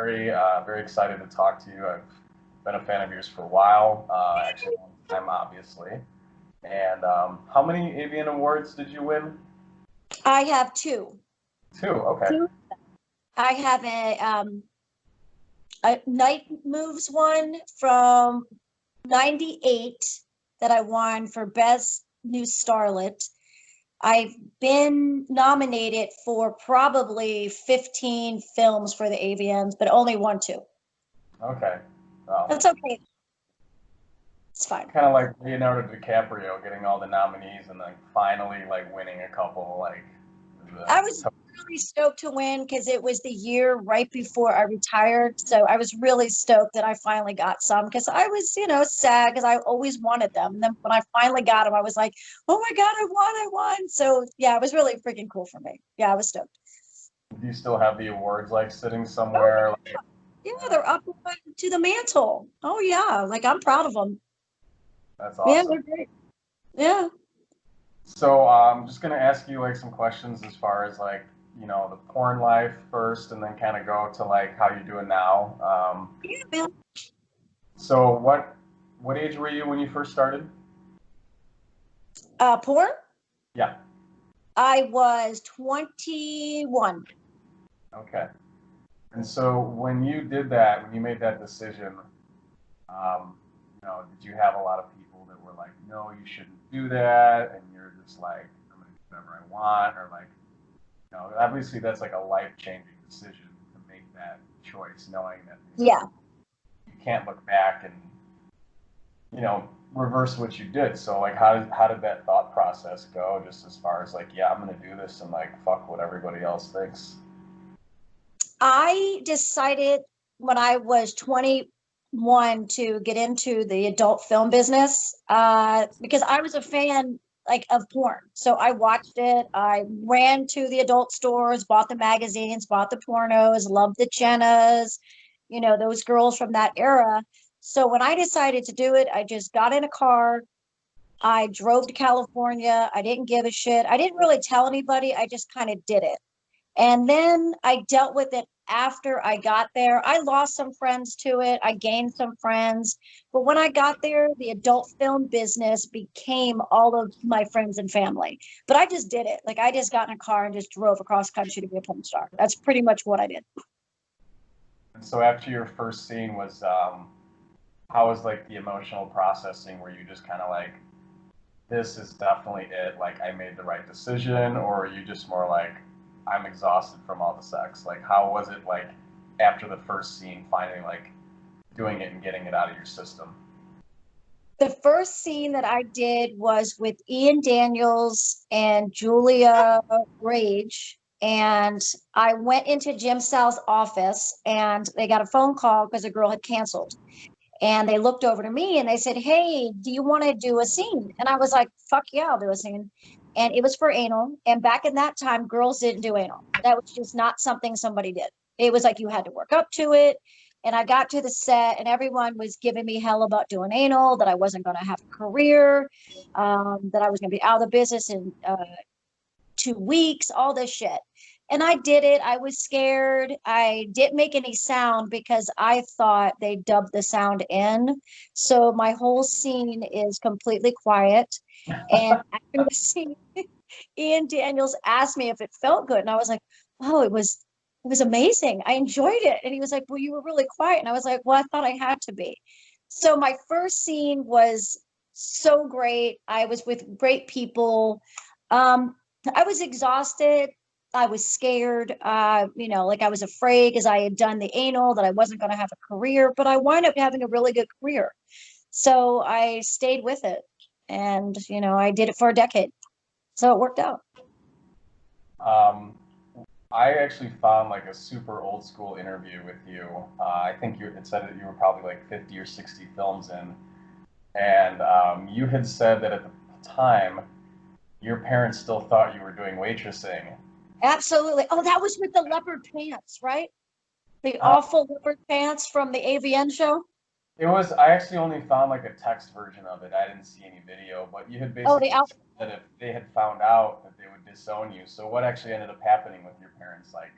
very excited to talk to you. I've been a fan of yours for a while, actually a long time, obviously. And how many avian awards did you win? I have two. Two. Okay. Two. I have a Night Moves one from '98 that I won for Best New Starlet. I've been nominated for probably 15 films for the AVNs, but only won two. Okay. Well, That's okay. It's fine. kind of like Leonardo DiCaprio getting all the nominees and then finally like winning a couple. Like, I was really stoked to win because it was the year right before I retired. So I was really stoked that I finally got some because I was, sad because I always wanted them. And then when I finally got them, I was like, oh my God, I won. So yeah, it was really freaking cool for me. Yeah, I was stoked. do you still have the awards like sitting Oh somewhere? Like, yeah, they're up to the mantle. Oh yeah, like I'm proud of them. that's Yeah, awesome. they're great. Yeah. So I'm just gonna ask you like some questions as far as like the porn life first, and then kind of go to like how you're doing now. Yeah, man. So what age were you when you first started? Porn? Yeah. I was 21. Okay. And so when you did that, when you made that decision, did you have a lot of people that were like, no, you shouldn't do that, and you're just like, I'm gonna do whatever I want, or like, obviously that's like a life-changing decision to make that choice, knowing that Yeah. you can't look back and reverse what you did. So like, how did that thought process go? Just as far as like, yeah, I'm gonna do this and like, fuck what everybody else thinks. I decided when I was 21 to get into the adult film business because I was a fan like of porn. So I watched it. I ran to the adult stores, bought the magazines, bought the pornos, loved the Jennas, those girls from that era. So when I decided to do it, I just got in a car. I drove to California. I didn't give a shit. I didn't really tell anybody. I just kind of did it. And then I dealt with it after I got there. I lost some friends to it. I gained some friends. But when I got there, the adult film business became all of my friends and family. But I just did it. Like I just got in a car and just drove across country to be a porn star. That's pretty much what I did. And so after your first scene was, how was like the emotional processing? Were you just kind of like, this is definitely it, like I made the right decision, or are you just more like, I'm exhausted from all the sex? Like, how was it like after the first scene, finally like doing it and getting it out of your system? The first scene that I did was with Ian Daniels and Julia Rage. And I went into Jim Sal's office and they got a phone call because a girl had canceled. And they looked over to me and they said, hey, do you want to do a scene? And I was like, fuck yeah, I'll do a scene. And it was for anal. And back in that time, girls didn't do anal. That was just not something somebody did. It was like you had to work up to it. And I got to the set and everyone was giving me hell about doing anal, that I wasn't going to have a career, that I was going to be out of the business in 2 weeks, all this shit. And I did it. I was scared. I didn't make any sound because I thought they dubbed the sound in. So my whole scene is completely quiet. And after the scene, Ian Daniels asked me if it felt good. And I was like, oh, it was amazing. I enjoyed it. And he was like, well, you were really quiet. And I was like, well, I thought I had to be. So my first scene was so great. I was with great people. Um, I was exhausted. I was scared, like I was afraid because I had done the anal that I wasn't going to have a career, but I wound up having a really good career. So I stayed with it and, I did it for a decade. So it worked out. Um, I actually found like a super old school interview with you. I think it said that you were probably like 50 or 60 films in, and you had said that at the time your parents still thought you were doing waitressing. Absolutely. Oh, that was with the leopard pants, right? The Uh, awful leopard pants from the AVN show. it was. I actually only found like a text version of it. I didn't see any video, but you had Oh, the basically outfit. said that if they had found out that they would disown you. So what actually ended up happening with your parents? Like,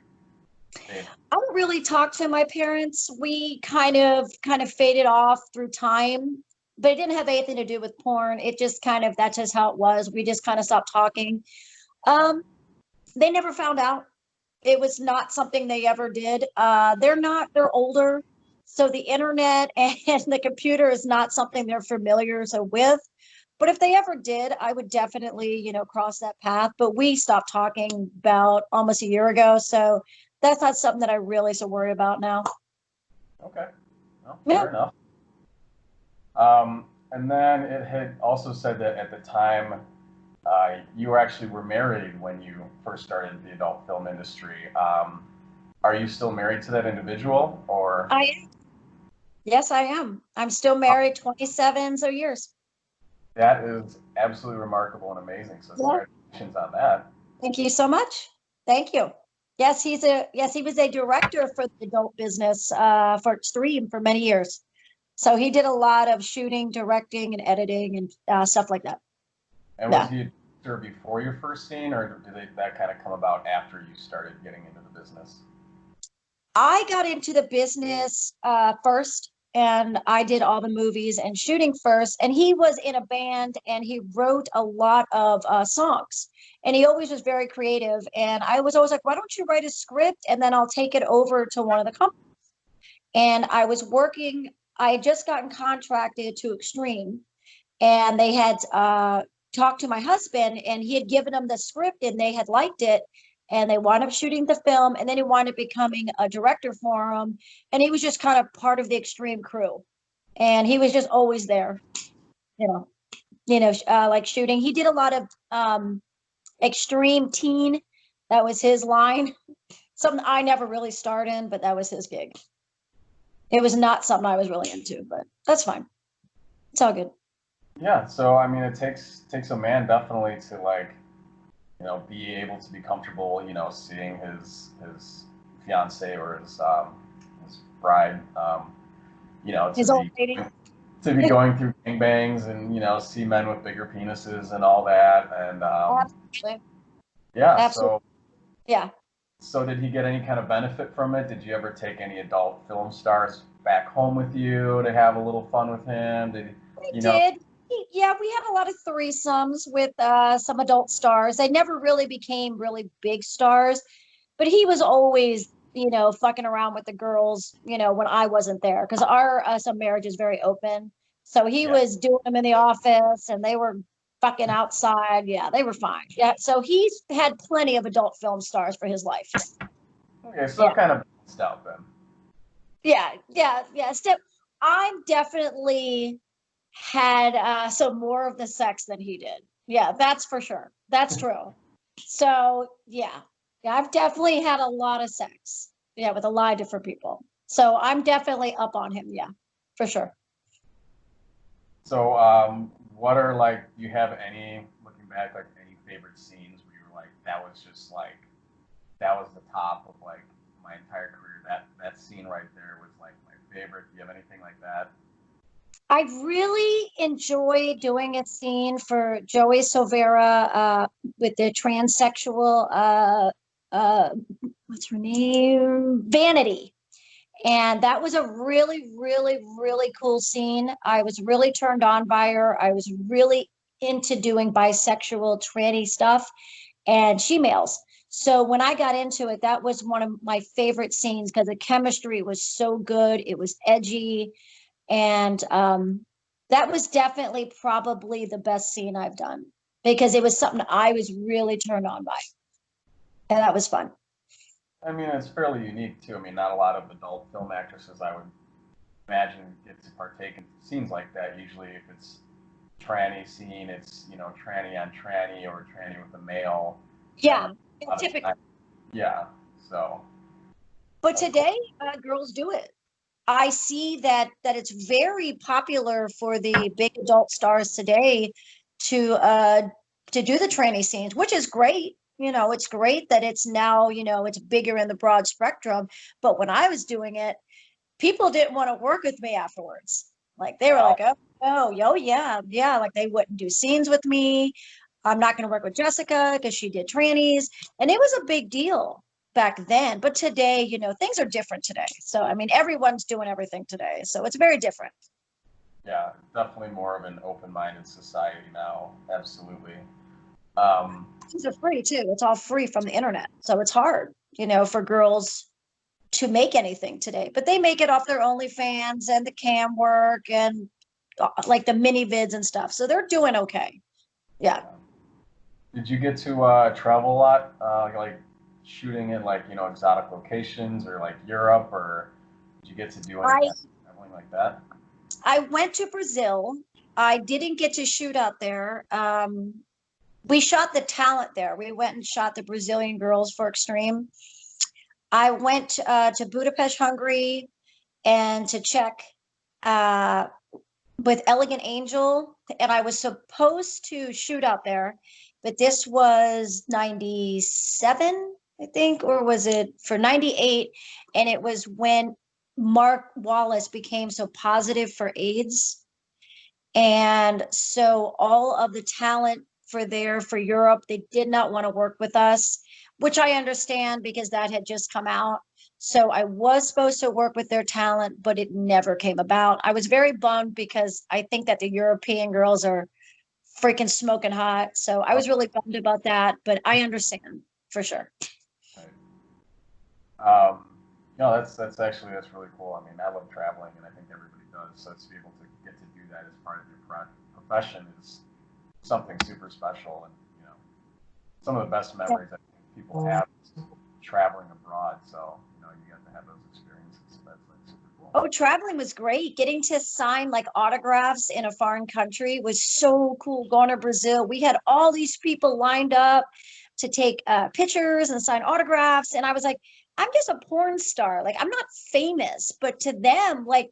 They- I don't really talk to my parents. We kind of faded off through time, but it didn't have anything to do with porn. It just kind of that's just how it was. We just kind of stopped talking. Um, they never found out. It was not something they ever did. They're older, so the internet and the computer is not something they're familiar so with. But if they ever did, I would definitely, cross that path. But we stopped talking about almost a year ago, so that's not something that I really so worry about now. Okay. Well, Yeah. fair enough. And then it had also said that at the time you were married when you first started the adult film industry. Are you still married to that individual, or I Yes, I am. I'm still married 27 so years. that is absolutely remarkable and amazing. So Yeah. congratulations on that. Thank you so much. Thank you. Yes, he was a director for the adult business for Extreme for many years. So he did a lot of shooting, directing, and editing and stuff like that. And was Yeah. he a director before your first scene, or that kind of come about after you started getting into the business? I got into the business first, and I did all the movies and shooting first. And he was in a band, and he wrote a lot of songs. And he always was very creative. And I was always like, "Why don't you write a script, and then I'll take it over to one of the companies?" And I was working. I had just gotten contracted to Extreme, and they had talked to my husband, and he had given them the script and they had liked it, and they wound up shooting the film, and then he wound up becoming a director for him, and he was just kind of part of the Extreme crew, and he was just always there, you know like shooting. He did a lot of extreme teen. That was his line. Something I never really starred in, but that was his gig. It was not something I was really into, but that's fine. It's all good. Yeah. So I mean, it takes a man definitely to be able to be comfortable, seeing his fiance or his bride, His old lady. to be going through gangbangs and see men with bigger penises and all that, and Absolutely. yeah. Absolutely. Yeah. So did he get any kind of benefit from it? Did you ever take any adult film stars back home with you to have a little fun with him? Did We you know? did. Yeah, we had a lot of threesomes with some adult stars. They never really became really big stars, but he was always, fucking around with the girls, when I wasn't there, because our some marriage is very open. So he Yeah. was doing them in the office, and they were fucking outside. Yeah, they were fine. Yeah, so he's had plenty of adult film stars for his life. Okay, so Yeah, kind of balanced out then. yeah. Step. I'm definitely had some more of the sex than he did. Yeah, that's for sure. That's true. So yeah, I've definitely had a lot of sex. Yeah, with a lot of different people. So I'm definitely up on him. Yeah, for sure. So, what are do you have any, looking back, like any favorite scenes where you were like, that was the top of my entire career. That scene right there was like my favorite. Do you have anything like that? I really enjoy doing a scene for Joey Silvera with the transsexual uh what's her name? Vanity. And that was a really, really, really cool scene. I was really turned on by her. I was really into doing bisexual, tranny stuff and she males. So when I got into it, that was one of my favorite scenes because the chemistry was so good. It was edgy. And that was definitely probably the best scene I've done because it was something I was really turned on by. And that was fun. I mean, it's fairly unique too. I mean, not a lot of adult film actresses, I would imagine, get to partake in scenes like that. Usually, if it's tranny scene, it's tranny on tranny or tranny with a male, and Yeah, a lot of typically. times, yeah. So But that's cool. today, girls do it. I see that it's very popular for the big adult stars today to uh to do the tranny scenes, which is great. It's great that it's now, it's bigger in the broad spectrum. But when I was doing it, people didn't want to work with me afterwards. Like they were Wow. like, yeah. Like they wouldn't do scenes with me. I'm not going to work with Jessica because she did trannies. And it was a big deal back then. But today, you know, things are different today. So, I mean, everyone's doing everything today. So it's very different. Yeah, definitely more of an open-minded society now. Absolutely. Um, Things are free too. It's all free from the internet. So it's hard, you know, for girls to make anything today, but they make it off their OnlyFans and the cam work and like the mini vids and stuff. So they're doing okay. Yeah. did you get to travel a lot, like shooting in like exotic locations or like Europe, or did you get to do any I kind of traveling like that? I went to Brazil. I didn't get to shoot out there. We shot the talent there. We went and shot the Brazilian girls for Extreme. I went to Budapest, Hungary, and to Czech uh, with Elegant Angel, and I was supposed to shoot out there, but this was 97, I think, or was it for 98? And it was when Mark Wallace became so positive for AIDS. And so all of the talent for Europe, they did not want to work with us, which I understand because that had just come out. So I was supposed to work with their talent, but it never came about. I was very bummed because I think that the European girls are freaking smoking hot. So I was really bummed about that, but I understand for sure. Right. Um, no, that's really cool. I mean, I love traveling, and I think everybody does. So to be able to get to do that as part of your profession is something super special, and some of the best memories I think people have is traveling abroad. So you got to have those experiences. So that's like super cool. Oh, traveling was great. Getting to sign like autographs in a foreign country was so cool. Going to Brazil, we had all these people lined up to take pictures and sign autographs. And I was like, I'm just a porn star. Like, I'm not famous, but to them, like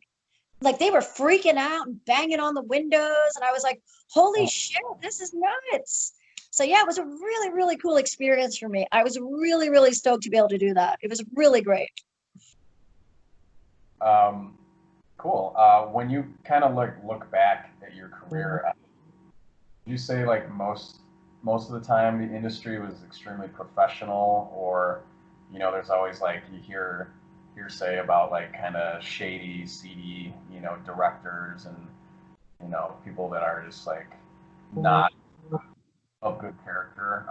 they were freaking out and banging on the windows. And I was like, holy shit, this is nuts. So yeah, it was a really, really cool experience for me. I was really, really stoked to be able to do that. It was really great. Um, cool. When you kind of look back at your career, would you say like most of the time the industry was extremely professional, or there's always like you hearsay about like kind of shady, seedy, directors and people that are just like not of good character.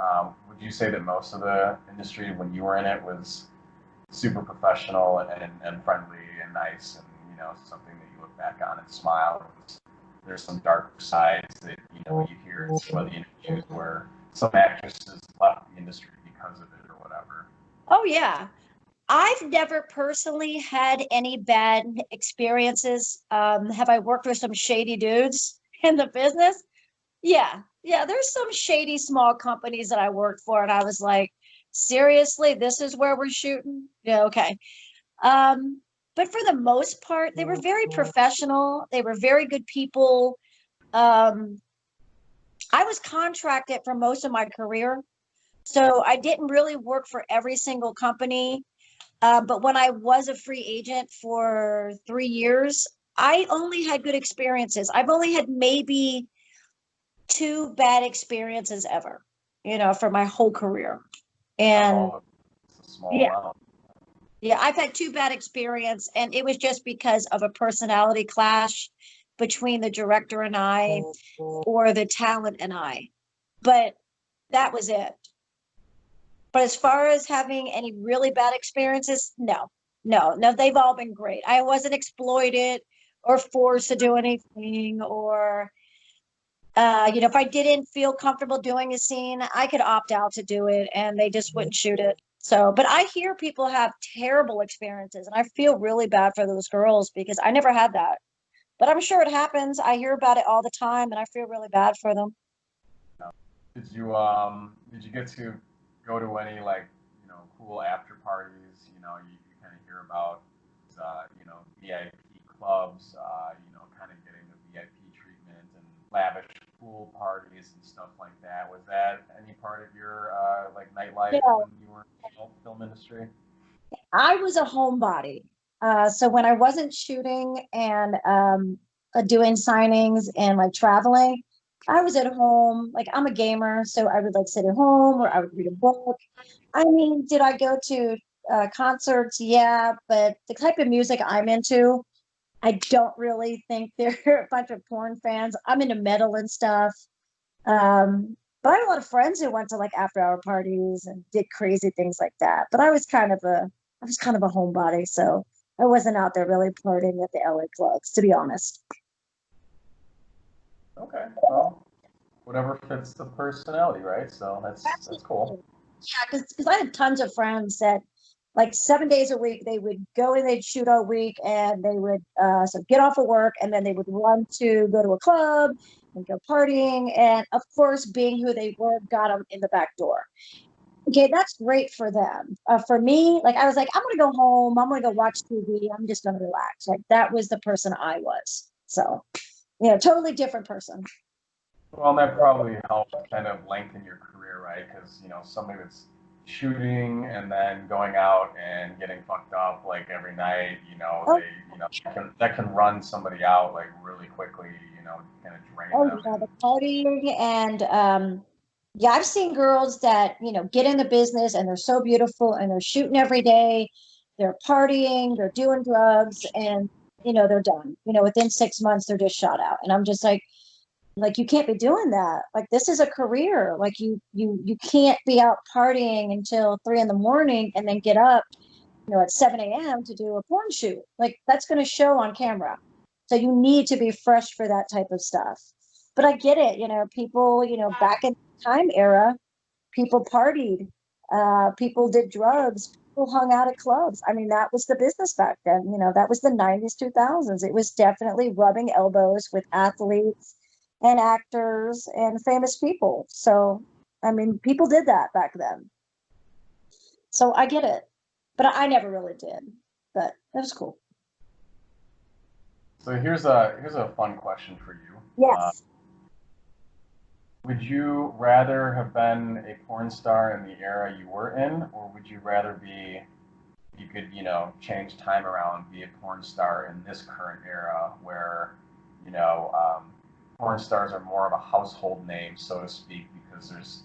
Would you say that most of the industry when you were in it was super professional and friendly and nice, and something that you look back on and smile? There's some dark sides that you hear in some of the interviews where some actresses left the industry because of it or whatever. Oh yeah. I've never personally had any bad experiences. Have I worked with some shady dudes in the business? Yeah. Yeah, there's some shady small companies that I worked for, and I was like, seriously, this is where we're shooting? Yeah, okay. Um, but for the most part, they were very professional. They were very good people. Um, I was contracted for most of my career, so I didn't really work for every single company. But when I was a free agent for 3 years, I only had good experiences. I've only had maybe two bad experiences ever, for my whole career. And Oh, it's a small yeah, amount. yeah, I've had two bad experience, and it was just because of a personality clash between the director and I, or the talent and I. But that was it. But as far as having any really bad experiences, no, no, no, they've all been great. I wasn't exploited or forced to do anything, or if I didn't feel comfortable doing a scene, I could opt out to do it and they just wouldn't shoot it. So, but I hear people have terrible experiences, and I feel really bad for those girls because I never had that. But I'm sure it happens. I hear about it all the time and I feel really bad for them. Did you get to go to any like cool after parties? You kind of hear about VIP clubs. Kind of getting the VIP treatment and lavish pool parties and stuff like that. Was that any part of your like nightlife Yeah, when you were in the film industry? I was a homebody. So when I wasn't shooting and doing signings and like traveling, I was at home, like I'm a gamer, so I would like sit at home or I would read a book. I mean, did I go to concerts? Yeah, but the type of music I'm into, I don't really think they're a bunch of porn fans. I'm into metal and stuff. But I had a lot of friends who went to like after hour parties and did crazy things like that. But I was kind of a homebody, so I wasn't out there really partying at the LA clubs, to be honest. Okay, well, whatever fits the personality, right? So that's cool. Absolutely. Yeah, because I had tons of friends that like 7 days a week they would go and they'd shoot all week and they would so get off of work and then they would run to go to a club and go partying, and of course being who they were got them in the back door. Okay, that's great for them. For me, like I was like, I'm gonna go home, I'm gonna go watch TV, I'm just gonna relax. Like that was the person I was. So totally different person. Well, and that probably helped kind of lengthen your career, right? Because somebody that's shooting and then going out and getting fucked up like every night, Oh, that can run somebody out like really quickly, kind of drain oh them. yeah, the partying and yeah, I've seen girls that, get in the business and they're so beautiful and they're shooting every day, they're partying, they're doing drugs, and they're done. Within 6 months they're just shot out. And I'm just like you can't be doing that. Like this is a career. Like you can't be out partying until 3 in the morning and then get up at 7 a.m. to do a porn shoot. Like that's going to show on camera. So you need to be fresh for that type of stuff. But I get it. People, back in the time era, people partied, people did drugs, people hung out at clubs. I mean, that was the business back then. That was the 90s, 2000s. It was definitely rubbing elbows with athletes and actors and famous people. So, I mean, people did that back then. So I get it. But I never really did. But it was cool. So here's a fun question for you. Yes. Would you rather have been a porn star in the era you were in, or would you rather be, you could, change time around, be a porn star in this current era where, you know, um, porn stars are more of a household name, so to speak, because there's,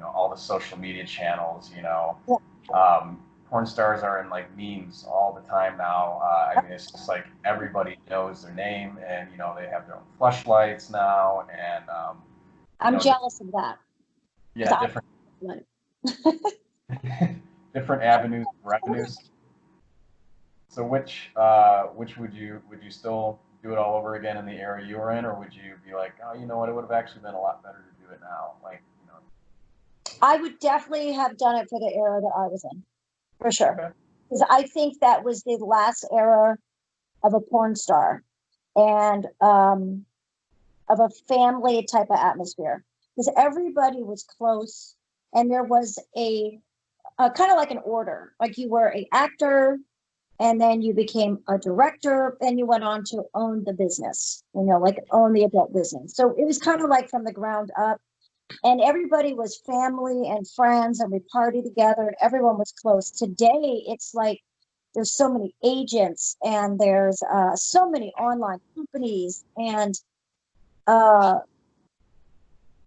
all the social media channels. Yeah. Porn stars are in like memes all the time now. I mean, it's just like everybody knows their name, and they have their own fleshlights now, and I'm different, jealous of that. yeah, 'Cause different I different avenues of revenues. So which would you still do it all over again in the era you were in, or would you be like, oh, you know what, it would have actually been a lot better to do it now, like, I would definitely have done it for the era that I was in, for sure. okay, Because I think that was the last era of a porn star and of a family type of atmosphere. Because everybody was close and there was a kind of like an order. Like you were a actor, and then you became a director, and you went on to own the business, like own the adult business. So it was kind of like from the ground up, and everybody was family and friends, and we partied together, and everyone was close. Today, it's like there's so many agents, and there's so many online companies, and uh,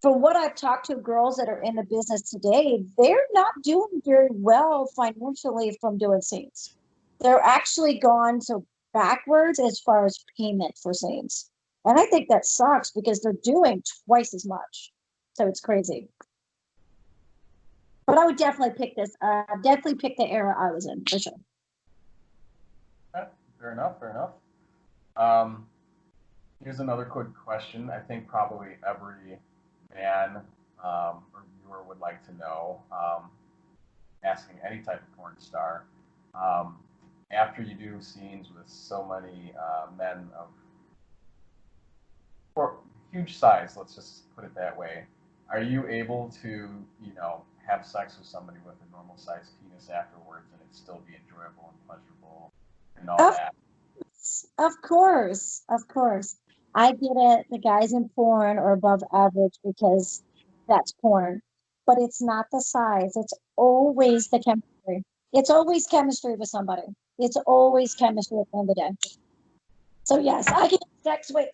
from what I've talked to girls that are in the business today, they're not doing very well financially from doing scenes. They're actually gone so backwards as far as payment for scenes. And I think that sucks because they're doing twice as much. So it's crazy. But I would definitely pick the era I was in for sure. okay, fair enough, fair enough. Um, Here's another quick question. I think probably every man or viewer would like to know, asking any type of porn star. Um, After you do scenes with so many men of or huge size, let's just put it that way, are you able to, have sex with somebody with a normal sized penis afterwards and it still be enjoyable and pleasurable and all Of that? of course, of course. I get it. The guys in porn are above average because that's porn, but it's not the size. It's always the chemistry. It's always chemistry with somebody. It's always chemistry at the end of the day. So yes, I get sex with,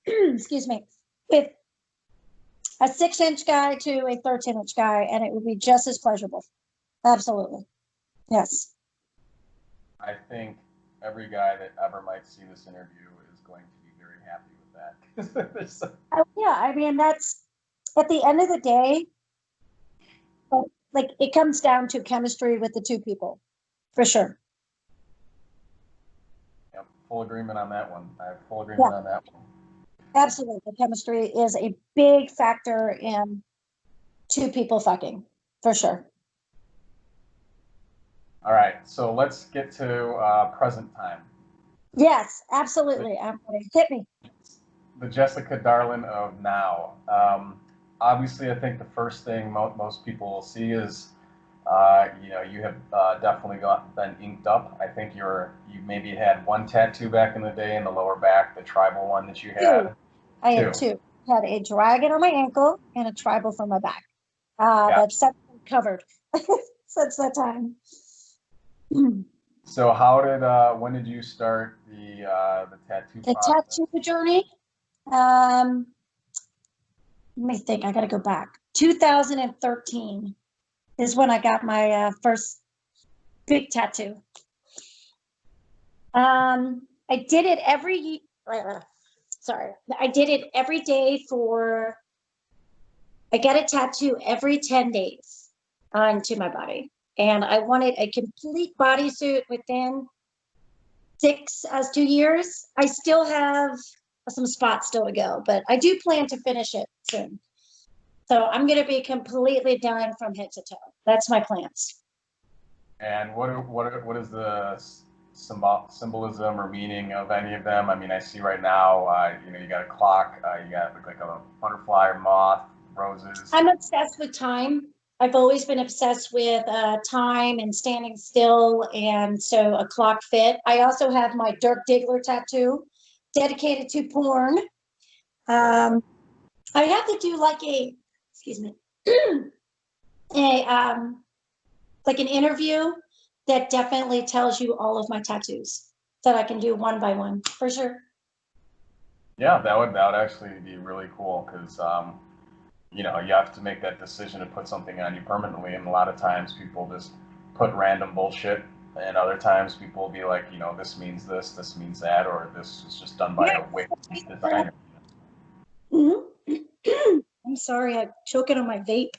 excuse me, with a 6-inch guy to a 13-inch guy, and it would be just as pleasurable. Absolutely. Yes. I think every guy that ever might see this interview is going to be very happy with that. Yeah, I mean, that's at the end of the day, like it comes down to chemistry with the two people, for sure. Yep, full agreement on that one. I have full Yeah, agreement on that one. absolutely. Chemistry is a big factor in two people fucking, for sure. All right, so let's get to present time. Yes, absolutely. I'm ready. Hit me. The Jessica Darlin of now. Obviously, I think the first thing most people will see is, you have definitely been inked up. I think you maybe had one tattoo back in the day in the lower back, the tribal one that you Two. had. I Two. had two. I had a dragon on my ankle and a tribal from my back. Yeah. That's covered since that time. So when did you start the tattoo The process? tattoo journey. Let me think. I got to go back. 2013 is when I got my first big tattoo. I did it sorry. I did it every day for. I got a tattoo every 10 days onto my body, and I wanted a complete bodysuit within 2 years. I still have some spots still to go, but I do plan to finish it soon. So I'm going to be completely done from head to toe. That's my plans. And what is the symbolism or meaning of any of them? I mean, I see right now, you got a clock, you got like a butterfly or moth, roses. I'm obsessed with time. I've always been obsessed with time and standing still, and so a clock fit. I also have my Dirk Diggler tattoo, dedicated to porn. I have to do like excuse me, a like an interview that definitely tells you all of my tattoos that I can do one by one for sure. Yeah, that would actually be really cool because you have to make that decision to put something on you permanently, and a lot of times people just put random bullshit, and other times people will be like, this means this means that, or this was just done by Yeah. a wicked designer. Mm-hmm. I'm sorry, I'm choking on my vape.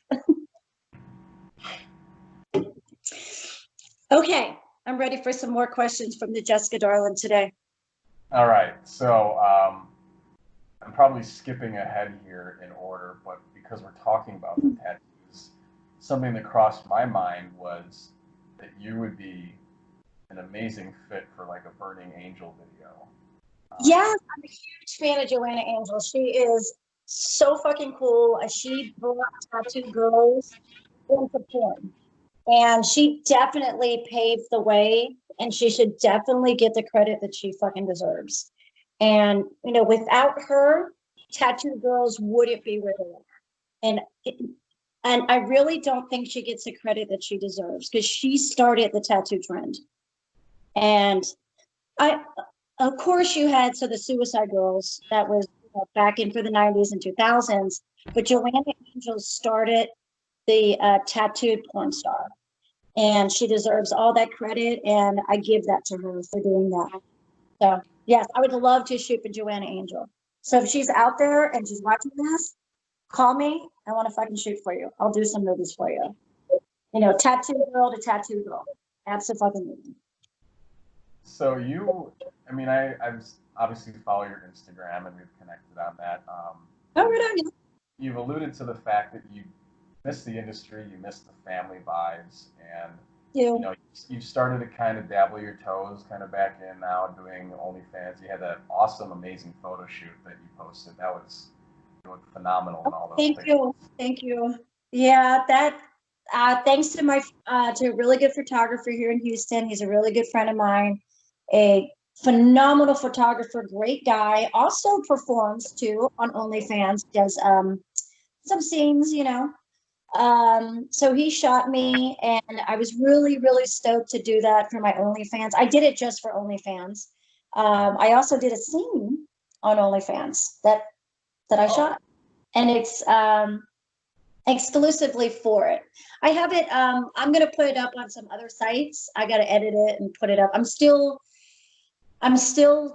Okay, I'm ready for some more questions from the Jessica Darlin today. All right, so I'm probably skipping ahead here in order, but because we're talking about the tattoos, something that crossed my mind was that you would be an amazing fit for like a Burning Angel video. Yes, I'm a huge fan of Joanna Angel. She is so fucking cool. She brought tattoo girls into porn. And she definitely paved the way, and she should definitely get the credit that she fucking deserves. And without her, tattoo girls wouldn't be where they are. And and I really don't think she gets the credit that she deserves because she started the tattoo trend. And I, of course, you had the Suicide Girls that was back in for the 90s and 2000s, but Joanna Angel started the tattooed porn star, and she deserves all that credit, and I give that to her for doing that. So yes, I would love to shoot for Joanna Angel. So if she's out there and she's watching this, call me. I want to fucking shoot for you. I'll do some movies for you. Tattoo girl to tattoo girl. Absolutely. So I mean, I've obviously follow your Instagram and we've connected on that. Oh, right on. You've alluded to the fact that you miss the industry, you miss the family vibes, and you've started to kind of dabble your toes kind of back in now doing OnlyFans. You had that awesome, amazing photo shoot that you posted. That was you looked phenomenal in all those Thank pictures. you. Thank you. Yeah, that thanks to my to a really good photographer here in Houston. He's a really good friend of mine, a phenomenal photographer, great guy. Also performs too on OnlyFans. Does some scenes. So he shot me, and I was really, really stoked to do that for my OnlyFans. I did it just for OnlyFans. I also did a scene on OnlyFans that I shot. and it's exclusively for it. I have it. I'm gonna put it up on some other sites. I gotta edit it and put it up. I'm still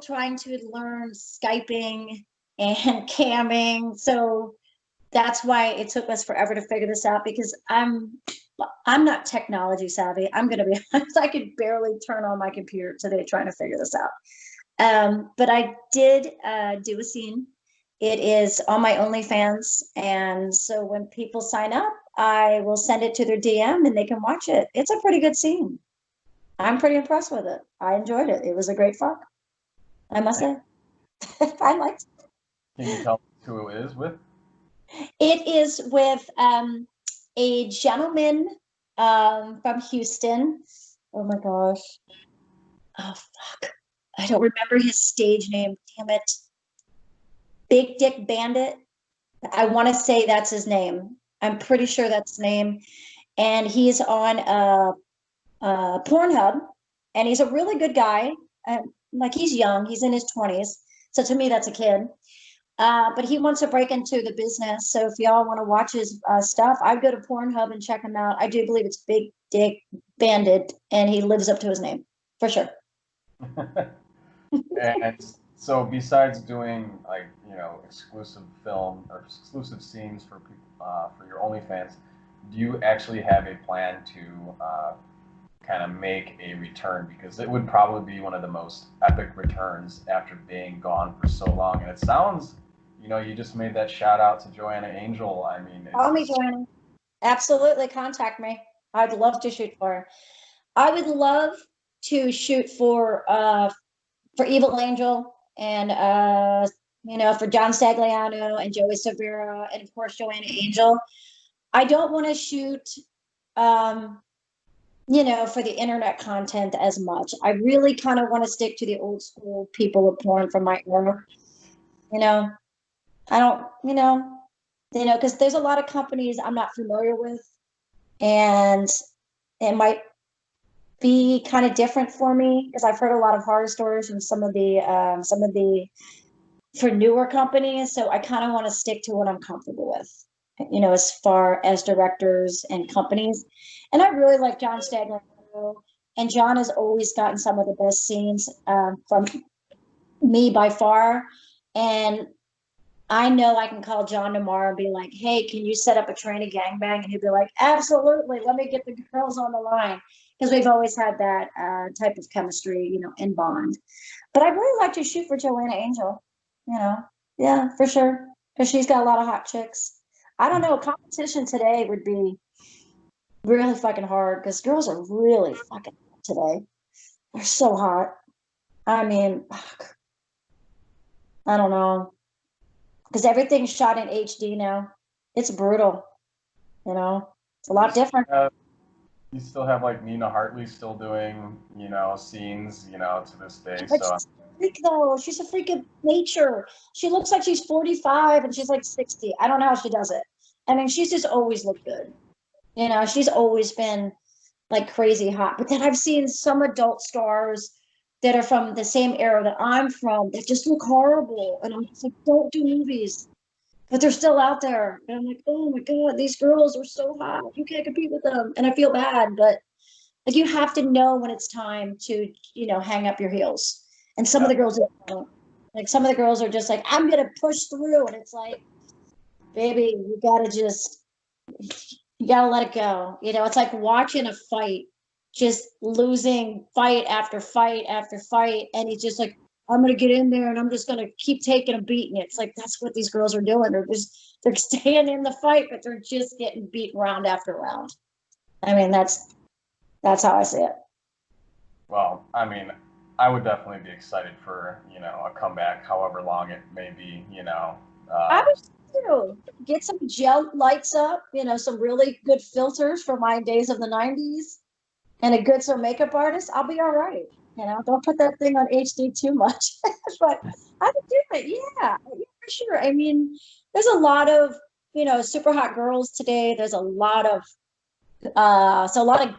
trying to learn Skyping and camming, so that's why it took us forever to figure this out, because I'm not technology savvy. I'm gonna be honest. I could barely turn on my computer today trying to figure this out. But I did do a scene. It is on my OnlyFans, and so when people sign up, I will send it to their DM and they can watch it. It's a pretty good scene. I'm pretty impressed with it. I enjoyed it. It was a great fuck, I must say. I liked it. Can you tell us who it is with? It is with a gentleman from Houston. Oh my gosh. Oh fuck. I don't remember his stage name. Damn it. Big Dick Bandit. I want to say that's his name. I'm pretty sure that's his name. And he's on Pornhub, and he's a really good guy. Like, he's young, he's in his 20s. So to me, that's a kid. But he wants to break into the business. So if y'all want to watch his stuff, I'd go to Pornhub and check him out. I do believe it's Big Dick Bandit, and he lives up to his name for sure. And so, besides doing like exclusive film or exclusive scenes for people for your OnlyFans, do you actually have a plan to kind of make a return? Because it would probably be one of the most epic returns after being gone for so long. And it sounds, you just made that shout out to Joanna Angel. I mean, Call me, Joanna. Absolutely, contact me. I'd love to shoot for her. I would love to shoot for Evil Angel, and for John Stagliano and Joey Severa, and of course Joanna Angel. I don't want to shoot for the internet content as much. I really kind of want to stick to the old school people of porn from my era. You know, I don't, because there's a lot of companies I'm not familiar with, and it might be kind of different for me, because I've heard a lot of horror stories from some of the for newer companies. So I kind of want to stick to what I'm comfortable with, as far as directors and companies. And I really like John Stagliano, and John has always gotten some of the best scenes from me by far. And I know I can call John tomorrow and be like, "Hey, can you set up a trainee gangbang?" And he'd be like, "Absolutely. Let me get the girls on the line." Because we've always had that type of chemistry, and bond. But I'd really like to shoot for Joanna Angel, yeah, for sure. Because she's got a lot of hot chicks. I don't know, competition today would be really fucking hard, because girls are really fucking hot today. They're so hot. I mean, fuck, I don't know. Because everything's shot in HD now. It's brutal, it's a lot different. You still have like Nina Hartley still doing, scenes, to this day. But So she's a freak, though. She's a freak of nature. She looks like she's 45 and she's like 60. I don't know how she does it. I mean, she's just always looked good. She's always been like crazy hot. But then I've seen some adult stars that are from the same era that I'm from that just look horrible. And I'm just like, don't do movies. But they're still out there. And I'm like, oh my God, these girls are so hot. You can't compete with them. And I feel bad, but like, you have to know when it's time to, hang up your heels. And some of the girls don't. Like, some of the girls are just like, I'm gonna push through. And it's like, baby, you gotta let it go. It's like watching a fight, just losing fight after fight after fight. And he's just like, I'm gonna get in there and I'm just gonna keep taking a beating. It's like, that's what these girls are doing. They're staying in the fight, but they're just getting beat round after round. I mean, that's how I see it. well, I mean, I would definitely be excited for, a comeback, however long it may be, I would too. Get some gel lights up, some really good filters for my days of the 90s, and a good makeup artist. I'll be all right. Don't put that thing on HD too much. But I would do it. Yeah, for sure. I mean, there's a lot of, super hot girls today. There's a lot of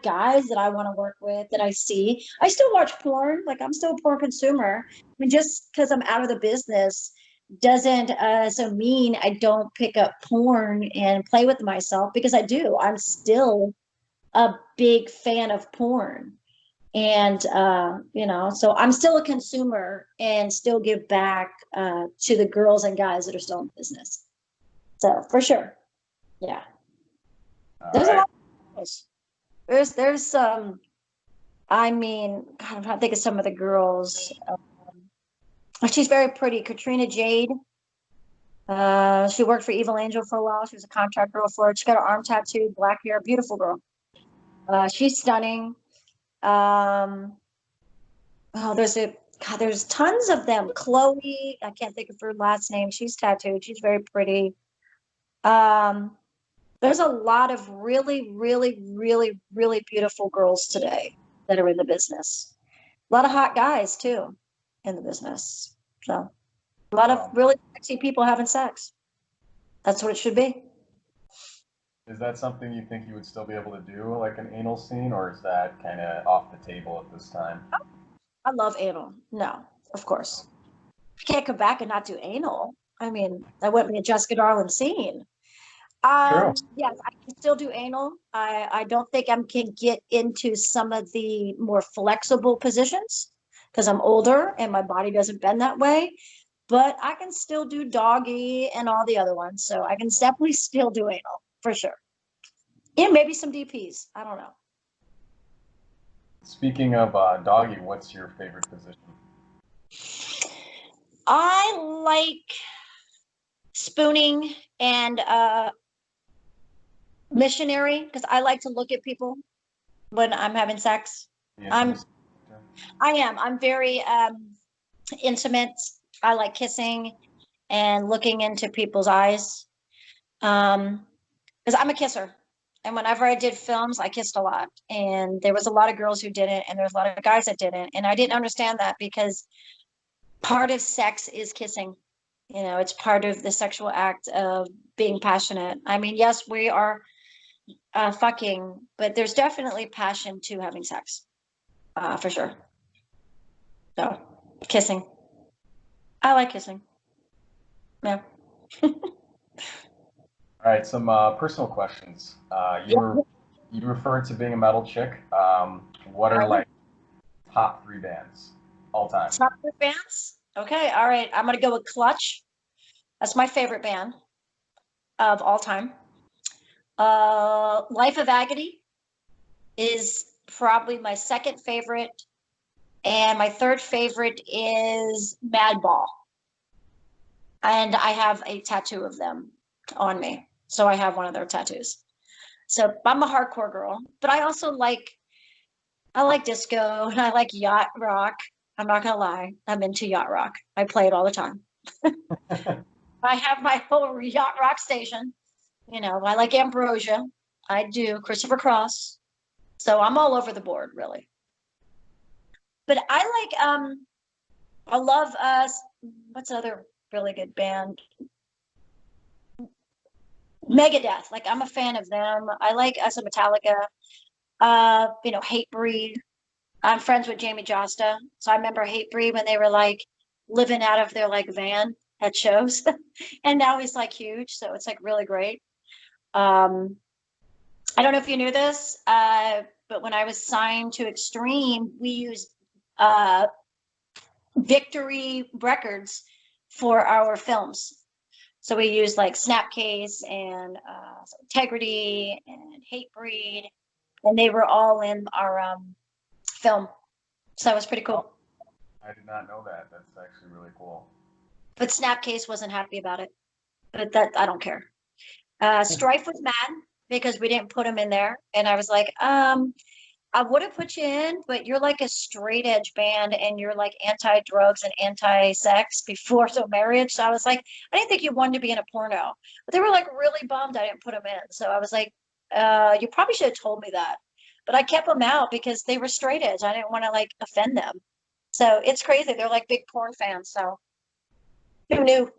guys that I want to work with, that I see. I still watch porn. Like, I'm still a porn consumer. I mean, just because I'm out of the business doesn't so mean I don't pick up porn and play with myself, because I do. I'm still a big fan of porn. And so I'm still a consumer and still give back to the girls and guys that are still in business. So for sure. Yeah. All There's a right. lot of girls. There's some, I mean, God, I'm trying to think of some of the girls. She's very pretty. Katrina Jade. She worked for Evil Angel for a while. She was a contract girl for it. She got her arm tattooed, black hair, beautiful girl. She's stunning. Um, oh, there's tons of them. Chloe, I can't think of her last name. She's tattooed. She's very pretty. Um, there's a lot of really, really, really, really beautiful girls today that are in the business. A lot of hot guys too in the business. So a lot of Well, really sexy people having sex. That's what it should be. is that something you think you would still be able to do, like an anal scene, or is that kind of off the table at this time? I love anal. No, of course. I can't come back and not do anal. I mean, that wouldn't be a Jessica Darlin scene. True. Yes, I can still do anal. I don't think I can get into some of the more flexible positions because I'm older and my body doesn't bend that way. But I can still do doggy and all the other ones. So I can definitely still do anal for sure. And maybe some DPs. I don't know. Speaking of doggy, what's your favorite position? I like spooning and missionary because I like to look at people when I'm having sex. The I'm intimacy? I am. I'm very intimate. I like kissing and looking into people's eyes. Because I'm a kisser. And whenever I did films, I kissed a lot. And there was a lot of girls who didn't, and there's a lot of guys that didn't. And I didn't understand that because part of sex is kissing. It's part of the sexual act of being passionate. I mean, yes, we are fucking, but there's definitely passion to having sex, for sure. So, kissing. I like kissing. Yeah. All right, some personal questions. You referred to being a metal chick. What are Yeah. like top three bands all time? Top three bands. Okay. All right. I'm gonna go with Clutch. That's my favorite band of all time. Life of Agony is probably my second favorite, and my third favorite is Madball. And I have a tattoo of them on me, so I have one of their tattoos. So I'm a hardcore girl, but I like disco and I like yacht rock. I'm not gonna lie, I'm into yacht rock. I play it all the time. I have my whole yacht rock station. I like Ambrosia. I do Christopher Cross. So I'm all over the board, really. But I love what's another really good band? Megadeth. Like I'm a fan of them. I like us a Metallica. Hatebreed. I'm friends with Jamie Josta. So I remember Hatebreed when they were like living out of their like van at shows. And now he's like huge. So it's like really great. Um, I don't know if you knew this, but when I was signed to Extreme, we used uh, Victory Records for our films. So we used like Snapcase and Integrity and Hatebreed, and they were all in our film. So that was pretty Oh, cool. I did not know that. That's actually really cool. But Snapcase wasn't happy about it. But that I don't care. Strife was mad because we didn't put him in there, and I was like, I would have put you in, but you're like a straight edge band and you're like anti drugs and anti sex before so marriage. So I was like, I didn't think you wanted to be in a porno. But they were like really bummed I didn't put them in. So I was like, you probably should have told me that. But I kept them out because they were straight edge. I didn't want to like offend them. So it's crazy. They're like big porn fans. So who knew?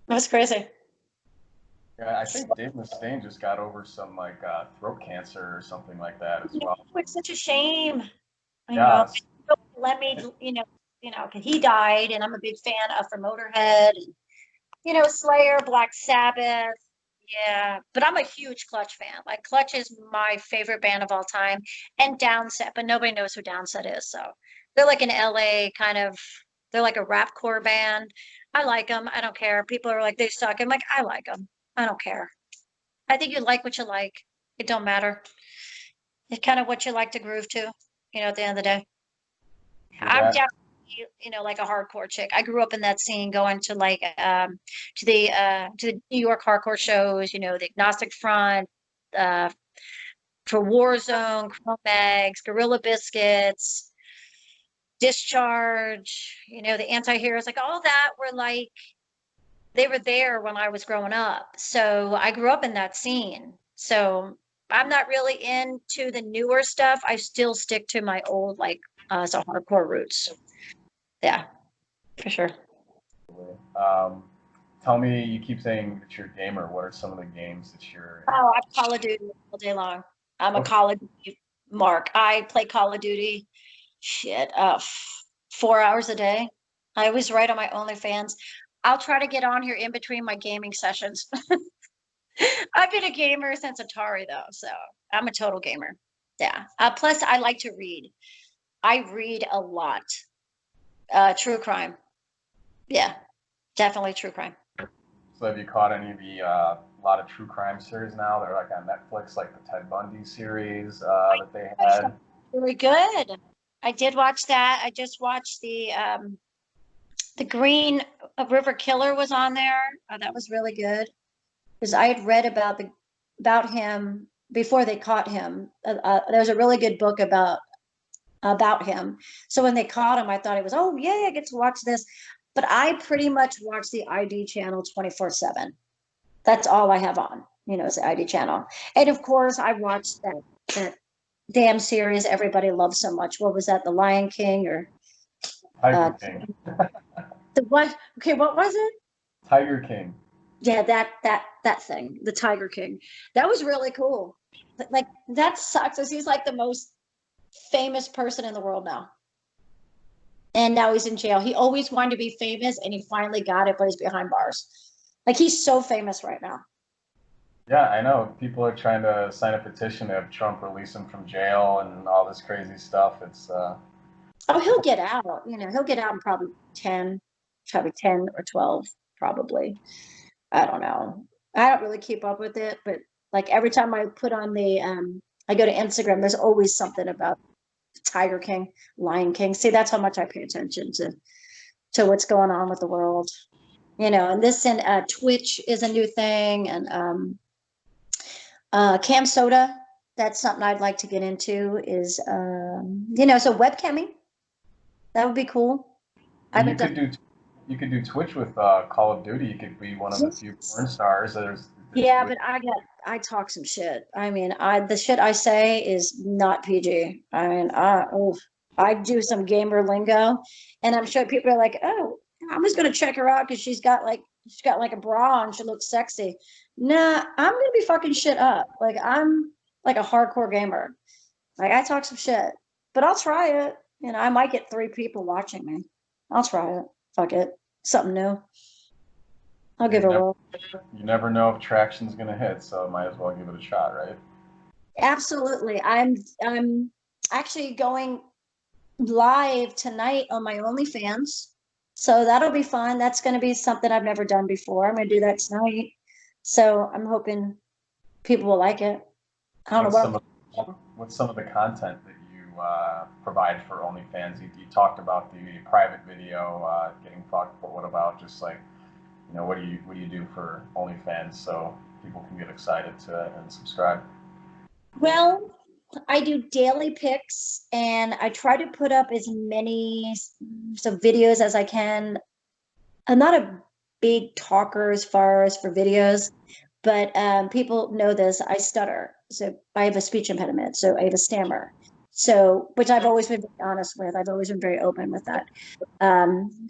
That's crazy. Yeah, I think Dave Mustaine just got over some like throat cancer or something like that as well. It's such a shame. I know. Yeah, Let me, you know, 'cause he died, and I'm a big fan of for Motorhead, and, you know, Slayer, Black Sabbath. Yeah, but I'm a huge Clutch fan. Like Clutch is my favorite band of all time, and Downset, but nobody knows who Downset is. So they're like an LA kind of, they're like a rapcore band. I like them. I don't care. People are like, they suck. I'm like, I like them. I don't care. I think you like what you like. It don't matter. It's kind of what you like to groove to, you know, at the end of the day. With I'm that, definitely, you know, like a hardcore chick. I grew up in that scene, going to like to the New York hardcore shows, you know, the Agnostic Front, uh for Warzone, Cro-Mags, Gorilla Biscuits, Discharge, you know, the anti-heroes, like all that were like they were there when I was growing up. So I grew up in that scene. So I'm not really into the newer stuff. I still stick to my old like so hardcore roots. Yeah, for sure. um, tell me, you keep saying that you're a gamer. What are some of the games that you're Oh, I'm Call of Duty all day long. I'm a okay? Call of Duty mark. I play Call of Duty shit 4 hours a day. I always write on my OnlyFans. I'll try to get on here in between my gaming sessions. I've been a gamer since Atari though, so I'm a total gamer. Yeah. Plus, I like to read. I read a lot. True crime. Yeah, definitely true crime. So have you caught any of the lot of true crime series now? They're like on Netflix, like the Ted Bundy series that they Watched that. had. Really good. I did watch that. I just watched the Green River Killer was on there. That was really good because I had read about him before they caught him. There's a really good book about him. So when they caught him, I thought it was, oh yeah, I get to watch this. But I pretty much watch the ID channel 24/7. That's all I have on, you know, is the ID channel. And of course, I watched that damn series everybody loves so much. What was that? The Lion King or uh, Tiger King. the what? Okay, what was it? Tiger King. Yeah, that thing, the Tiger King. That was really cool. Like that sucks. As he's like the most famous person in the world now, and now he's in jail. He always wanted to be famous, and he finally got it, but he's behind bars. Like he's so famous right now. Yeah, I know. People are trying to sign a petition to have Trump release him from jail and all this crazy stuff. It's Oh, he'll get out. You know, he'll get out in probably 10, probably 10 or 12, probably. I don't know. I don't really keep up with it, but like every time I put on I go to Instagram, there's always something about Tiger King, Lion King. See, that's how much I pay attention to what's going on with the world. You know, and this and Twitch is a new thing, and Cam Soda. That's something I'd like to get into. Is you know, so webcamming. That would be cool. I and haven't done. you could do Twitch with Call of Duty. You could be one of the few porn stars. There's Yeah, Twitch. but I talk some shit. I mean, the shit I say is not PG. I mean, I do some gamer lingo, and I'm sure people are like, "Oh, I'm just gonna check her out because she's got like a bra and she looks sexy." Nah, I'm gonna be fucking shit up. Like I'm like a hardcore gamer. Like I talk some shit, but I'll try it. You know, I might get 3 people watching me. I'll try it. Fuck it, something new. I'll give You it a never whirl. you never know if traction's gonna hit, so might as well give it a shot, right? Absolutely. I'm actually going live tonight on my OnlyFans. So that'll be fun. That's going to be something I've never done before. I'm going to do that tonight. So I'm hoping people will like it. I don't know What's what some of what's some of the content that you provide for OnlyFans? You talked about the private video getting fucked, but what about just like, what do you do for OnlyFans so people can get excited to and subscribe? well, I do daily pics and I try to put up as many videos as I can. I'm not a big talker as far as for videos, but people know this. I stutter, so I have a speech impediment, so I have a stammer. So, which I've always been very honest with. I've always been very open with that. Um,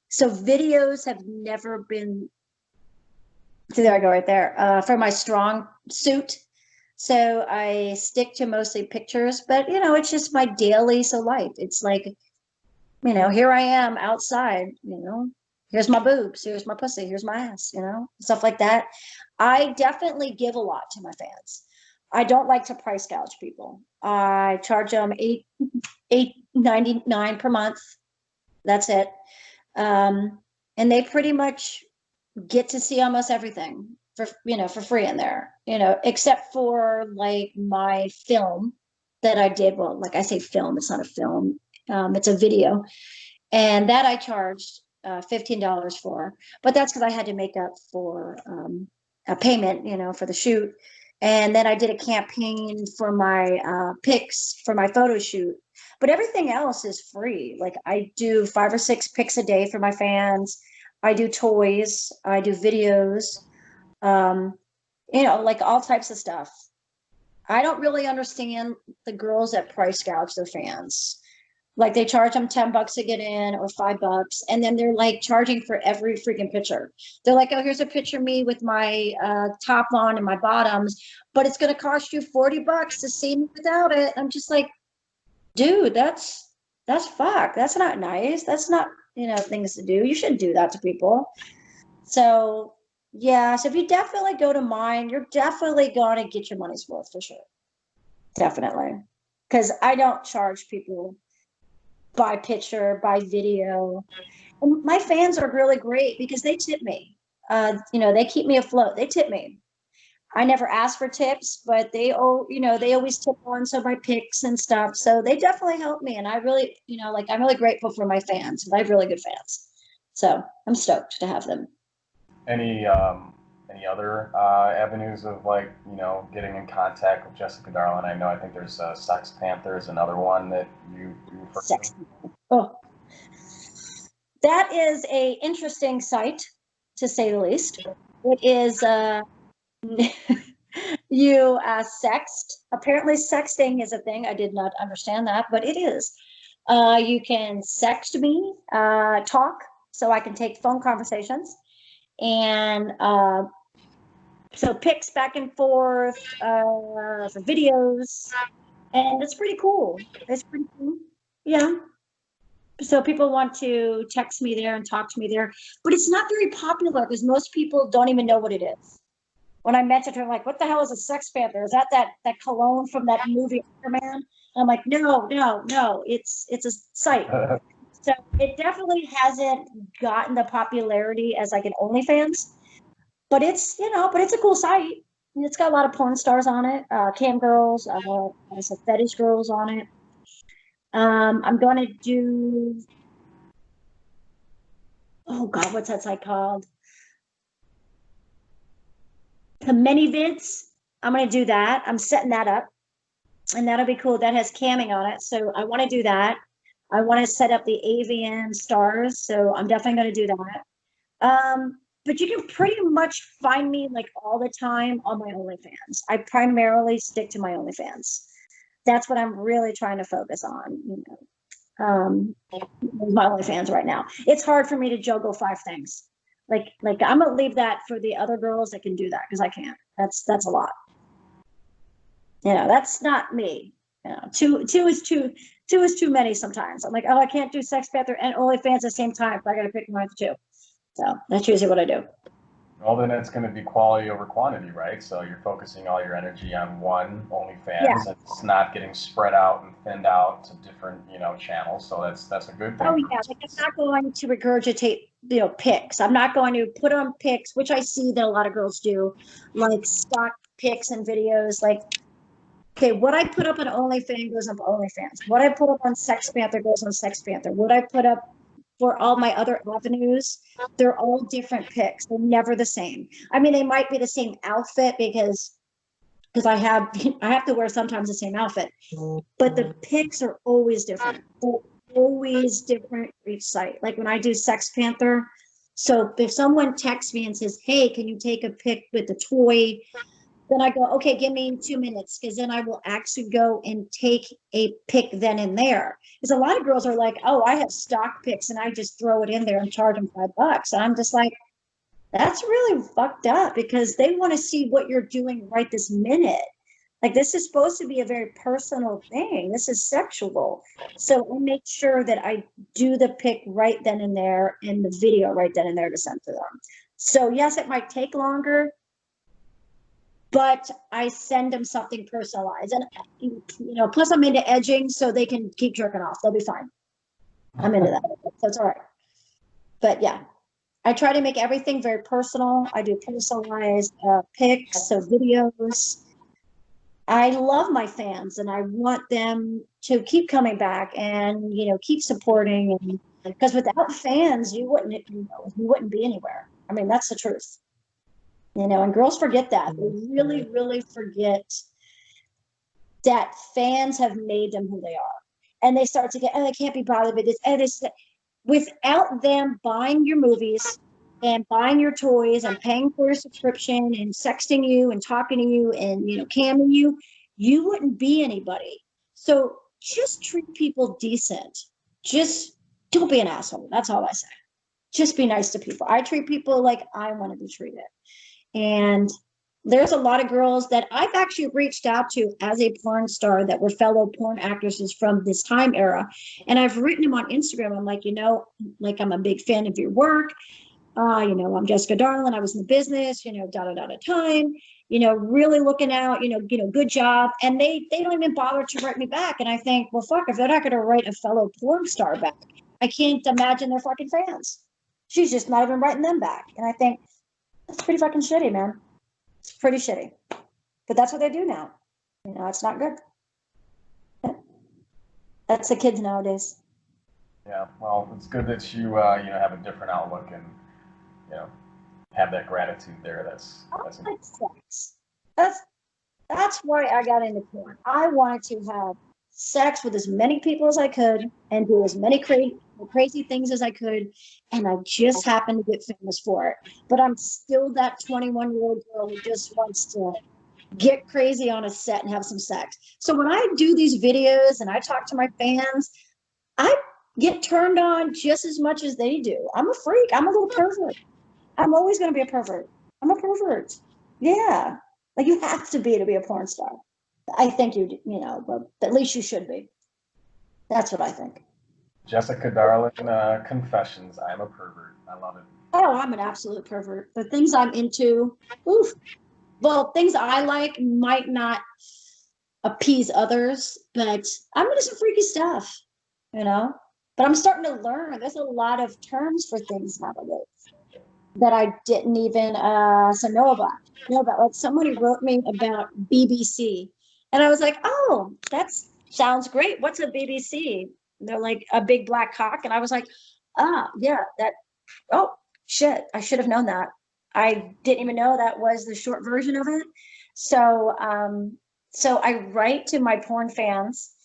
so videos have never been. See, there I go, right there. For my strong suit, so I stick to mostly pictures, but you know, it's just my daily life. It's like You know, here I am outside, you know, here's my boobs, here's my pussy, here's my ass, you know, stuff like that. I definitely give a lot to my fans. I don't like to price gouge people. I charge them $8.99 per month. That's it. And they pretty much get to see almost everything for, you know, for free in there, you know, except for like my film that I did. Well, like I say film, it's not a film. It's a video, and that I charged $15 for. But that's because I had to make up for a payment, you know, for the shoot. And then I did a campaign for my pics for my photo shoot. But everything else is free. Like I do 5 or 6 pics a day for my fans. I do toys. I do videos. Um, you know, like all types of stuff. I don't really understand the girls that price gouge their fans. Like they charge them $10 to get in or $5, and then they're like charging for every freaking picture. They're like, oh, here's a picture of me with my top on and my bottoms, but it's going to cost you $40 to see me without it. I'm just like, dude, that's fuck. That's not nice. That's not, you know, things to do. You shouldn't do that to people. So yeah, so if you definitely go to mine, you're definitely going to get your money's worth for sure. Definitely. Because I don't charge people by picture, by video. And my fans are really great because they tip me. You know, they keep me afloat. They tip me. I never ask for tips, but they you know, they always tip on some of my picks and stuff. So they definitely help me. And I really, you know, like I'm really grateful for my fans. I have really good fans. So I'm stoked to have them. Any other avenues of like, you know, getting in contact with Jessica Darlin? I know I think there's Sex Panther is another one that you refer to. Sex. Oh, that is a interesting site, to say the least. It is you sext. Apparently, sexting is a thing. I did not understand that, but it is. You can sext me, talk, so I can take phone conversations, and so pics back and forth for videos, and it's pretty cool. It's pretty cool. Yeah. So people want to text me there and talk to me there, but it's not very popular because most people don't even know what it is. When I mentioned her, like, what the hell is a Sex Panther? Is that cologne from that movie Superman? I'm like, no, no, no. It's a site. So it definitely hasn't gotten the popularity as like an OnlyFans, but it's, you know, but it's a cool site. And it's got a lot of porn stars on it, cam girls, some fetish girls on it. I'm going to do, oh God, what's that site called? The mini vids. I'm going to do that. I'm setting that up, and that'll be cool. That has camming on it. So I want to do that. I want to set up the AVN stars. So I'm definitely going to do that. But you can pretty much find me like all the time on my OnlyFans. I primarily stick to my OnlyFans. That's what I'm really trying to focus on. You my OnlyFans right now. It's hard for me to juggle 5 things. Like I'm gonna leave that for the other girls that can do that because I can't. That's a lot. You know, that's not me. You know, two is too many sometimes. I'm like, oh, I can't do Sex Panther and OnlyFans at the same time. So I got to pick one of the two. So that's usually what I do. Well, then it's going to be quality over quantity, right? So you're focusing all your energy on one Yeah. OnlyFans, and it's not getting spread out and thinned out to different, you know, channels. So that's a good thing. Oh yeah. Like I'm not going to regurgitate, you know, pics. I'm not going to put on pics, which I see that a lot of girls do, like stock pics and videos. Like, okay, what I put up on OnlyFans goes on OnlyFans. What I put up on Sex Panther goes on Sex Panther. What I put up for all my other avenues, they're all different pics. They're never the same. I mean, they might be the same outfit because I have to wear sometimes the same outfit, but the pics are always different. They're always different for each site. Like when I do Sex Panther, so if someone texts me and says, "Hey, can you take a pic with the toy?" Then I go, okay, give me 2 minutes, because then I will actually go and take a pic then and there. Because a lot of girls are like, oh, I have stock pics and I just throw it in there and charge them $5. And I'm just like, that's really fucked up because they want to see what you're doing right this minute. Like, this is supposed to be a very personal thing. This is sexual. So I make sure that I do the pic right then and there and the video right then and there to send to them. So yes, it might take longer, but I send them something personalized. And, plus I'm into edging, so they can keep jerking off. They'll be fine. I'm into that. So it's all right. But yeah, I try to make everything very personal. I do personalized pics, so videos. I love my fans and I want them to keep coming back and, keep supporting. And because without fans, you wouldn't be anywhere. I mean, that's the truth. And girls forget that. They really, really forget that fans have made them who they are. And they start to get, oh, they can't be bothered with this. And it's without them buying your movies and buying your toys and paying for your subscription and sexting you and talking to you and, camming you, you wouldn't be anybody. So just treat people decent. Just don't be an asshole. That's all I say. Just be nice to people. I treat people like I want to be treated. And there's a lot of girls that I've actually reached out to as a porn star that were fellow porn actresses from this time era. And I've written them on Instagram. I'm like, I'm a big fan of your work. I'm Jessica Darlin. I was in the business, time, really looking out, good job. And they don't even bother to write me back. And I think, well, fuck, if they're not going to write a fellow porn star back, I can't imagine they're fucking fans. She's just not even writing them back. And I think that's pretty fucking shitty, man. It's pretty shitty. But that's what they do now. It's not good. That's the kids nowadays. Yeah, well, it's good that you have a different outlook and have that gratitude there. That's sex. That's why I got into porn. I wanted to have sex with as many people as I could and do as many crazy things as I could, and I just happened to get famous for it. But I'm still that 21-year-old girl who just wants to get crazy on a set and have some sex. So when I do these videos and I talk to my fans, I get turned on just as much as they do. I'm a freak. I'm a little pervert. I'm always going to be a pervert. I'm a pervert. Yeah. Like, you have to be a porn star. I think but at least you should be. That's what I think. Jessica Darlin, Confessions. I'm a pervert. I love it. Oh, I'm an absolute pervert. The things I'm into, oof. Well, things I like might not appease others, but I'm into some freaky stuff, But I'm starting to learn. There's a lot of terms for things nowadays that I didn't even know about. Like, somebody wrote me about BBC, and I was like, "Oh, that sounds great. What's a BBC?" They're like, "A big black cock," and I was like, "Ah, yeah, that. Oh, shit! I should have known that. I didn't even know that was the short version of it." So I write to my porn fans.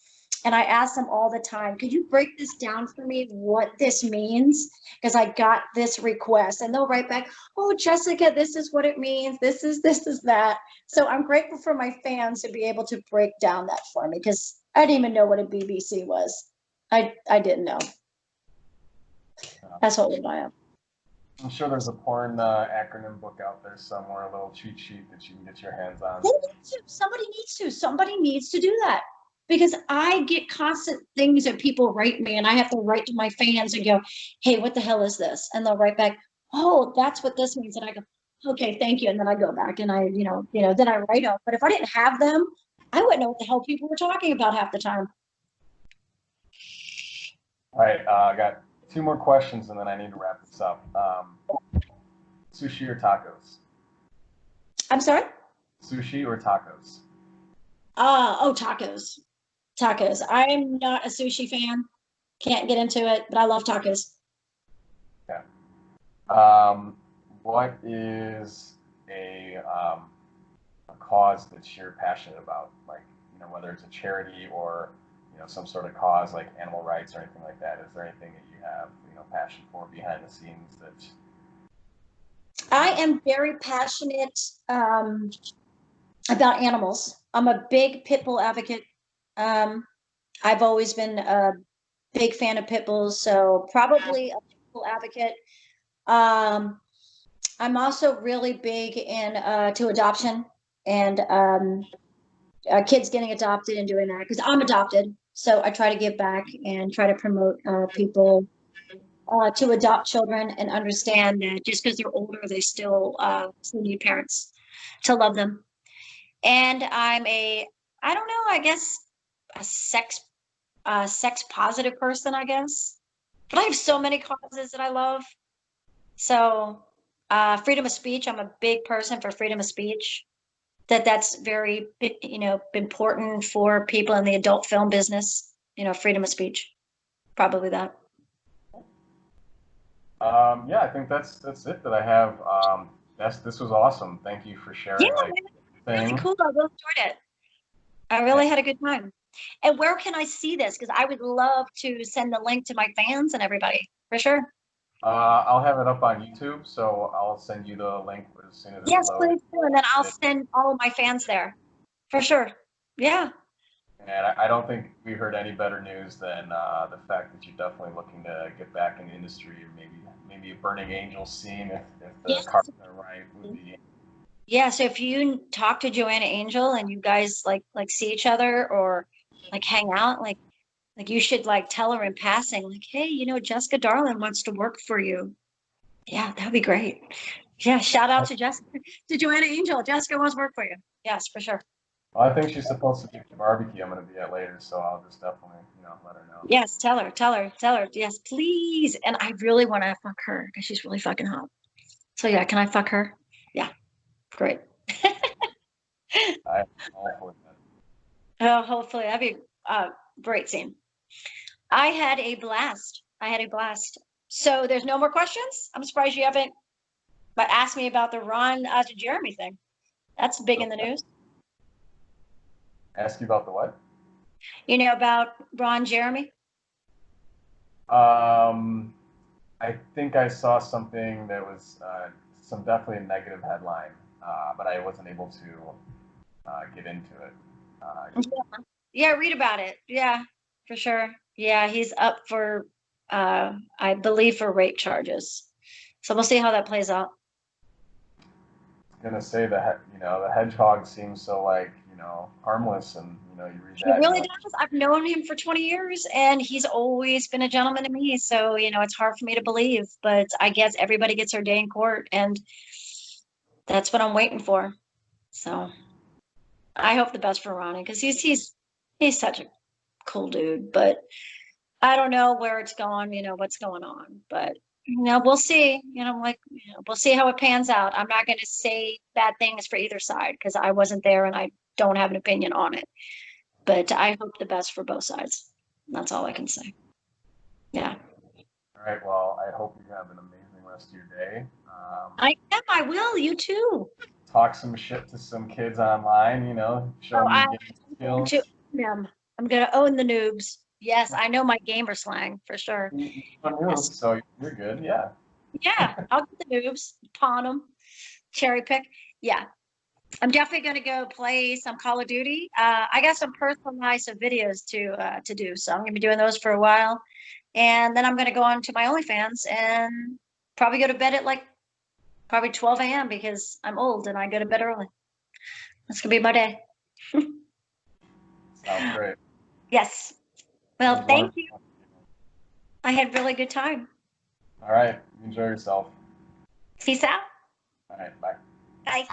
And I ask them all the time, could you break this down for me, what this means? Because I got this request. And they'll write back, oh, Jessica, this is what it means. This is that. So I'm grateful for my fans to be able to break down that for me, because I didn't even know what a BBC was. I didn't know. That's what I am. I'm sure there's a porn acronym book out there somewhere, a little cheat sheet that you can get your hands on. Somebody needs to do that. Because I get constant things that people write me, and I have to write to my fans and go, hey, what the hell is this? And they'll write back, oh, that's what this means. And I go, okay, thank you. And then I go back and I, then I write them. But if I didn't have them, I wouldn't know what the hell people were talking about half the time. All right, I got 2 more questions and then I need to wrap this up. Sushi or tacos? I'm sorry? Sushi or tacos? Tacos. Tacos. I am not a sushi fan. Can't get into it, but I love tacos. Okay. What is a cause that you're passionate about? Like, whether it's a charity or, some sort of cause like animal rights or anything like that. Is there anything that you have, passion for behind the scenes that? I am very passionate about animals. I'm a big pit bull advocate. I've always been a big fan of pit bulls, so probably a pit bull advocate. I'm also really big in to adoption and kids getting adopted and doing that because I'm adopted. So I try to give back and try to promote people to adopt children and understand that just because they're older, they still need parents to love them. And I don't know, I guess a sex positive person, I guess. But I have so many causes that I love. So, freedom of speech, I'm a big person for freedom of speech. That's very, important for people in the adult film business, freedom of speech. Probably that. Yeah, I think that's it that I have. This was awesome. Thank you for Yeah, sharing like really thing. cool. I really enjoyed it. I really had a good time. And where can I see this? Because I would love to send the link to my fans and everybody, for sure. I'll have it up on YouTube, so I'll send you the link as soon as it's Yes, loaded. please do. And then I'll send all of my fans there, for sure. Yeah. And I don't think we heard any better news than the fact that you're definitely looking to get back in the industry, or maybe a Burning Angel scene if the Yes. cards are right would be. Yeah, so if you talk to Joanna Angel and you guys like see each other or like hang out, like you should like tell her in passing, like, hey, Jessica Darlin wants to work for you. Yeah, that'd be great. Yeah, shout out to Jessica, to Joanna Angel. Jessica wants to work for you. Yes, for sure. Well, I think she's supposed to be at the barbecue I'm going to be at later, so I'll just definitely let her know. Yes, tell her. Yes, please. And I really want to fuck her because she's really fucking hot. So yeah, can I fuck her? Yeah, great. I'm all for that. Oh, hopefully that'd be a great scene. I had a blast. I had a blast. So there's no more questions. I'm surprised you haven't but asked me about the Ron to Jeremy thing. That's big in the news. Ask you about the what? About Ron Jeremy. Um, I think I saw something that was some definitely a negative headline, but I wasn't able to get into it. Yeah, read about it. Yeah, for sure. Yeah, he's up for I believe for rape charges. So we'll see how that plays out. Gonna say that the hedgehog seems so like harmless, and you read He that and you're really like, does. I've known him for 20 years and he's always been a gentleman to me. So, it's hard for me to believe, but I guess everybody gets their day in court and that's what I'm waiting for. So I hope the best for Ronnie because he's such a cool dude. But I don't know where it's going, what's going on. But we'll see. We'll see how it pans out. I'm not going to say bad things for either side because I wasn't there and I don't have an opinion on it. But I hope the best for both sides. That's all I can say. Yeah. all right, well, I hope you have an amazing rest of your day. I am. I will. You too. Talk some shit to some kids online, show Oh, them your I'm game going to skills. own them. I'm going to own the noobs. Yes, I know my gamer slang for sure. Yes. So you're good, yeah. Yeah, I'll get the noobs, pawn them, cherry pick. Yeah, I'm definitely going to go play some Call of Duty. I got some personalized videos to do, so I'm going to be doing those for a while, and then I'm going to go on to my OnlyFans and probably go to bed at like probably 12 a.m. because I'm old and I go to bed early. That's going to be my day. Sounds great. Yes. It Well, was thank wonderful. you. I had a really good time. All right, enjoy yourself. Peace out. All right, bye. Bye.